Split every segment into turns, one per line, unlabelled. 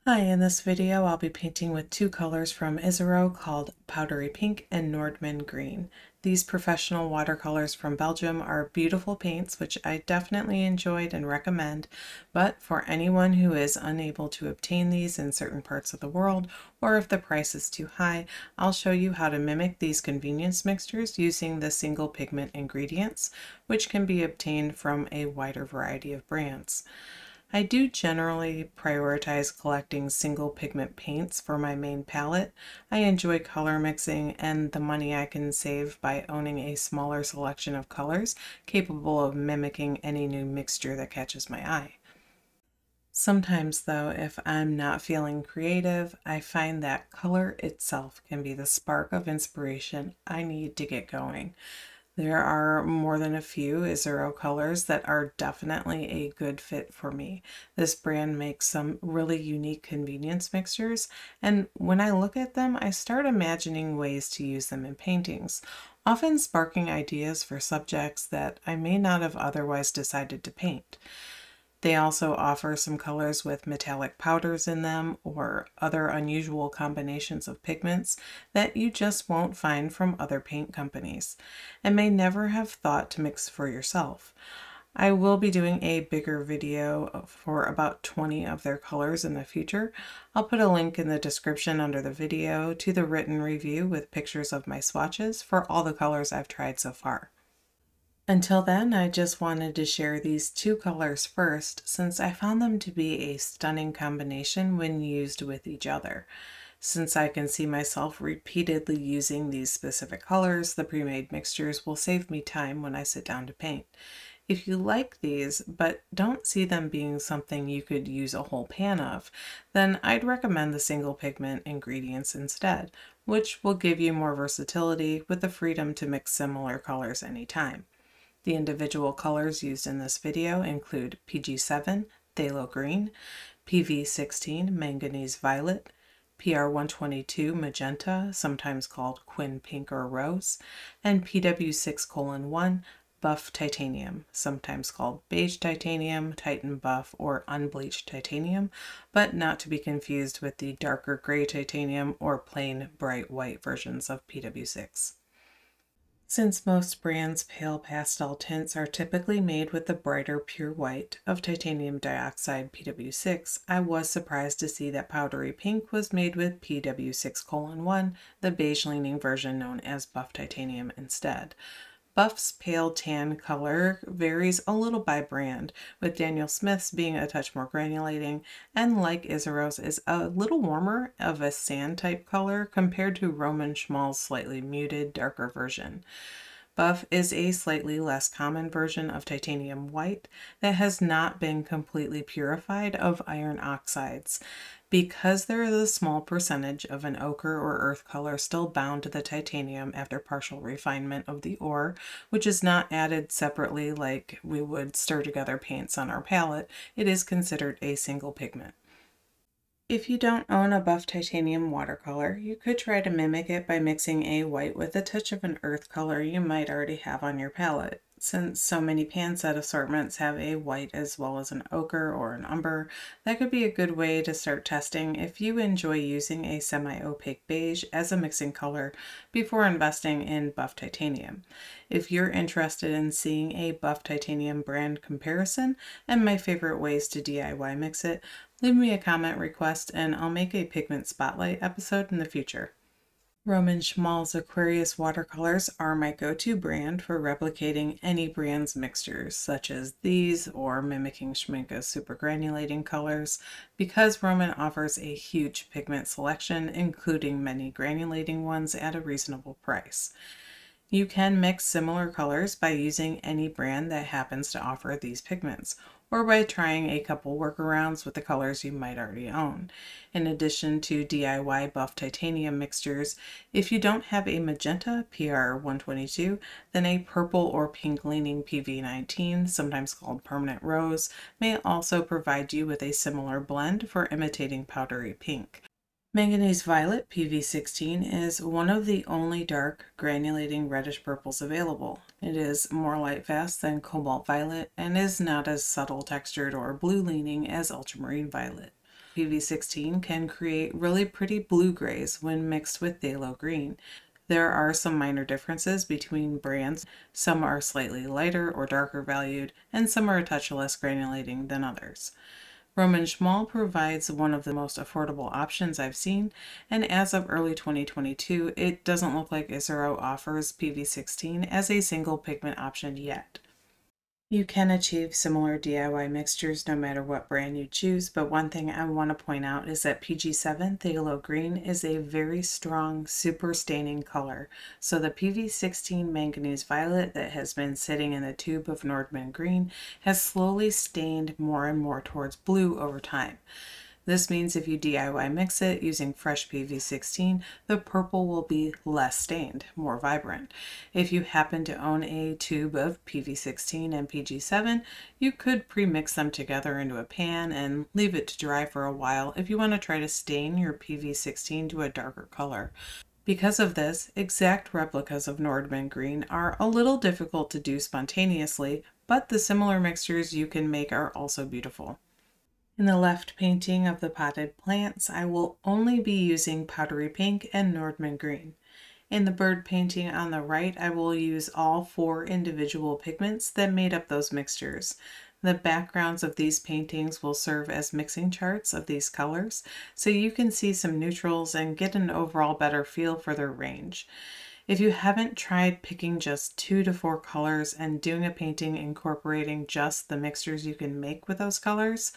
Hi, in this video I'll be painting with two colors from Isaro called Powdery Pink and Nordmann Green. These professional watercolors from Belgium are beautiful paints which I definitely enjoyed and recommend, but for anyone who is unable to obtain these in certain parts of the world or if the price is too high, I'll show you how to mimic these convenience mixtures using the single pigment ingredients, which can be obtained from a wider variety of brands. I do generally prioritize collecting single pigment paints for my main palette. I enjoy color mixing and the money I can save by owning a smaller selection of colors capable of mimicking any new mixture that catches my eye. Sometimes though, if I'm not feeling creative, I find that color itself can be the spark of inspiration I need to get going. There are more than a few Isaro colors that are definitely a good fit for me. This brand makes some really unique convenience mixtures, and when I look at them, I start imagining ways to use them in paintings, often sparking ideas for subjects that I may not have otherwise decided to paint. They also offer some colors with metallic powders in them or other unusual combinations of pigments that you just won't find from other paint companies and may never have thought to mix for yourself. I will be doing a bigger video for about 20 of their colors in the future. I'll put a link in the description under the video to the written review with pictures of my swatches for all the colors I've tried so far. Until then, I just wanted to share these two colors first since I found them to be a stunning combination when used with each other. Since I can see myself repeatedly using these specific colors, the pre-made mixtures will save me time when I sit down to paint. If you like these, but don't see them being something you could use a whole pan of, then I'd recommend the single pigment ingredients instead, which will give you more versatility with the freedom to mix similar colors anytime. The individual colors used in this video include PG7, Phthalo Green, PV16, Manganese Violet, PR122 Magenta, sometimes called Quin Pink or Rose, and PW6:1, Buff Titanium, sometimes called Beige Titanium, Titan Buff, or Unbleached Titanium, but not to be confused with the darker gray titanium or plain bright white versions of PW6. Since most brands' pale pastel tints are typically made with the brighter pure white of titanium dioxide PW6, I was surprised to see that Powdery Pink was made with PW6:1, the beige-leaning version known as Buff Titanium instead. Buff's pale tan color varies a little by brand, with Daniel Smith's being a touch more granulating, and like Isaro's is a little warmer of a sand type color compared to Roman Szmal's slightly muted, darker version. Buff is a slightly less common version of titanium white that has not been completely purified of iron oxides. Because there is a small percentage of an ochre or earth color still bound to the titanium after partial refinement of the ore, which is not added separately like we would stir together paints on our palette, it is considered a single pigment. If you don't own a buff titanium watercolor, you could try to mimic it by mixing a white with a touch of an earth color you might already have on your palette. Since so many pan set assortments have a white as well as an ochre or an umber, that could be a good way to start testing if you enjoy using a semi-opaque beige as a mixing color before investing in buff titanium. If you're interested in seeing a buff titanium brand comparison and my favorite ways to DIY mix it, leave me a comment request and I'll make a pigment spotlight episode in the future. Roman Szmal's Aquarius watercolors are my go-to brand for replicating any brand's mixtures, such as these or mimicking Schmincke's super granulating colors, because Roman offers a huge pigment selection, including many granulating ones at a reasonable price. You can mix similar colors by using any brand that happens to offer these pigments, or by trying a couple workarounds with the colors you might already own. In addition to DIY buff titanium mixtures, if you don't have a magenta PR122, then a purple or pink leaning PV19, sometimes called permanent rose, may also provide you with a similar blend for imitating powdery pink. Manganese Violet PV16 is one of the only dark, granulating reddish purples available. It is more light fast than Cobalt Violet and is not as subtle textured or blue leaning as Ultramarine Violet. PV16 can create really pretty blue-grays when mixed with phthalo green. There are some minor differences between brands. Some are slightly lighter or darker valued, and some are a touch less granulating than others. Roman Szmal provides one of the most affordable options I've seen, and as of early 2022, it doesn't look like Isaro offers PV16 as a single pigment option yet. You can achieve similar DIY mixtures no matter what brand you choose, but one thing I want to point out is that PG7 Phthalo Green is a very strong, super staining color. So the PV16 Manganese Violet that has been sitting in the tube of Nordmann Green has slowly stained more and more towards blue over time. This means if you DIY mix it using fresh PV16, the purple will be less stained, more vibrant. If you happen to own a tube of PV16 and PG7, you could pre-mix them together into a pan and leave it to dry for a while if you want to try to stain your PV16 to a darker color. Because of this, exact replicas of Nordmann Green are a little difficult to do spontaneously, but the similar mixtures you can make are also beautiful. In the left painting of the potted plants, I will only be using Powdery Pink and Nordmann Green. In the bird painting on the right, I will use all 4 individual pigments that made up those mixtures. The backgrounds of these paintings will serve as mixing charts of these colors, so you can see some neutrals and get an overall better feel for their range. If you haven't tried picking just 2 to 4 colors and doing a painting incorporating just the mixtures you can make with those colors,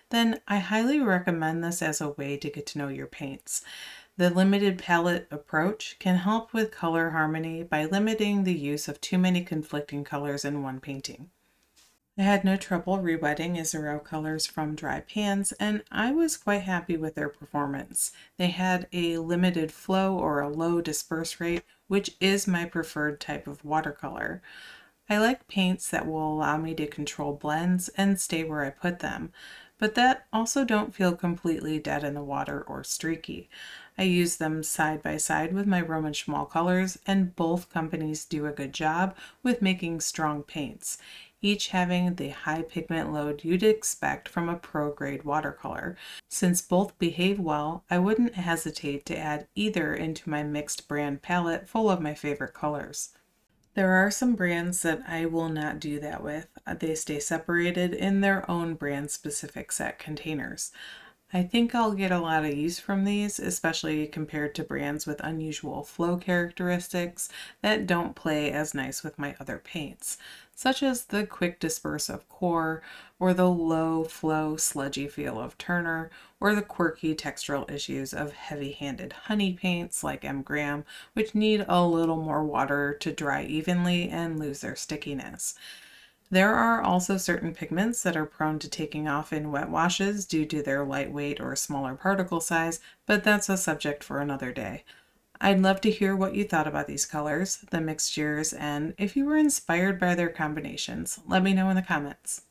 then I highly recommend this as a way to get to know your paints. The limited palette approach can help with color harmony by limiting the use of too many conflicting colors in one painting. I had no trouble rewetting Isaro colors from dry pans, and I was quite happy with their performance. They had a limited flow or a low disperse rate, which is my preferred type of watercolor. I like paints that will allow me to control blends and stay where I put them, but that also don't feel completely dead in the water or streaky. I use them side by side with my Roman Szmal colors, and both companies do a good job with making strong paints, each having the high pigment load you'd expect from a pro-grade watercolor. Since both behave well, I wouldn't hesitate to add either into my mixed brand palette full of my favorite colors. There are some brands that I will not do that with. They stay separated in their own brand-specific set containers. I think I'll get a lot of use from these, especially compared to brands with unusual flow characteristics that don't play as nice with my other paints, such as the quick disperse of Core, or the low flow sludgy feel of Turner, or the quirky textural issues of heavy-handed honey paints like M. Graham, which need a little more water to dry evenly and lose their stickiness. There are also certain pigments that are prone to taking off in wet washes due to their lightweight or smaller particle size, but that's a subject for another day. I'd love to hear what you thought about these colors, the mixtures, and if you were inspired by their combinations. Let me know in the comments.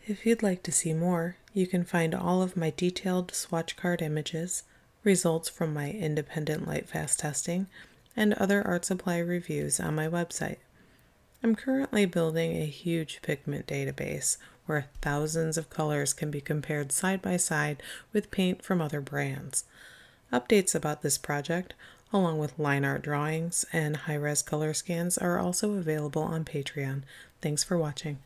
If you'd like to see more, you can find all of my detailed swatch card images, results from my independent Lightfast testing, and other art supply reviews on my website. I'm currently building a huge pigment database where thousands of colors can be compared side by side with paint from other brands. Updates about this project, along with line art drawings and high-res color scans, are also available on Patreon. Thanks for watching.